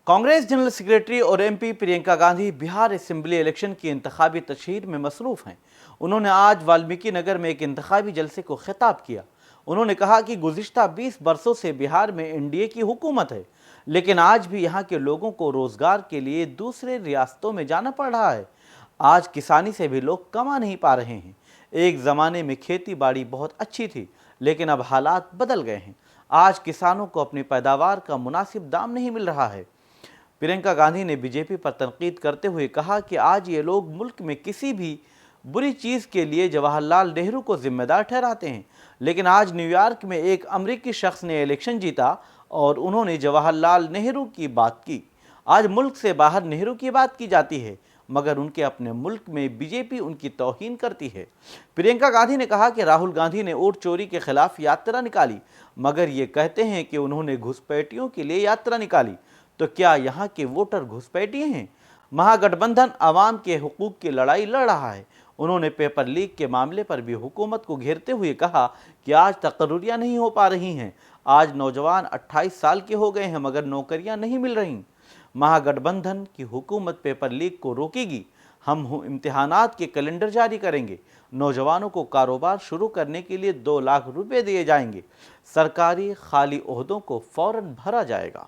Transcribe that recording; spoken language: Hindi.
कांग्रेस जनरल सेक्रेटरी और MP Priyanka Gandhi Bihar assembly election की इंतखाबी तशहीर में मसरूफ हैं। उन्होंने आज वाल्मीकि नगर में एक इंतखाबी जलसे को खिताब किया। उन्होंने कहा कि गुज़िश्ता 20 बरसों से बिहार में एनडीए की हुकूमत है, लेकिन आज भी यहाँ के लोगों को रोजगार के लिए दूसरे रियासतों में जाना पड़ रहा है। आज किसानी से भी लोग कमा नहीं पा रहे हैं। एक ज़माने में खेती बाड़ी बहुत अच्छी थी, लेकिन अब हालात बदल गए हैं। आज किसानों को अपनी पैदावार का मुनासिब दाम नहीं मिल रहा है। प्रियंका गांधी ने बीजेपी पर तनकीद करते हुए कहा कि आज ये लोग मुल्क में किसी भी बुरी चीज़ के लिए जवाहरलाल नेहरू को जिम्मेदार ठहराते हैं, लेकिन आज न्यूयॉर्क में एक अमेरिकी शख्स ने इलेक्शन जीता और उन्होंने जवाहरलाल नेहरू की बात की। आज मुल्क से बाहर नेहरू की बात की जाती है, मगर उनके अपने मुल्क में बीजेपी उनकी तौहीन करती है। प्रियंका गांधी ने कहा कि राहुल गांधी ने वोट चोरी के खिलाफ यात्रा निकाली, मगर ये कहते हैं कि उन्होंने घुसपैठियों के लिए यात्रा निकाली। तो क्या यहाँ के वोटर घुसपैठिए हैं? महागठबंधन आवाम के हुकूक की लड़ाई लड़ रहा है। उन्होंने पेपर लीक के मामले पर भी हुकूमत को घेरते हुए कहा कि आज तकर्रियाँ नहीं हो पा रही हैं। आज नौजवान 28 साल के हो गए हैं, मगर नौकरियां नहीं मिल रही। महागठबंधन की हुकूमत पेपर लीक को रोकेगी। हम इम्तिहानात के कैलेंडर जारी करेंगे। नौजवानों को कारोबार शुरू करने के लिए 2 लाख रुपए दिए जाएंगे। सरकारी खाली ओहदों को फौरन भरा जाएगा।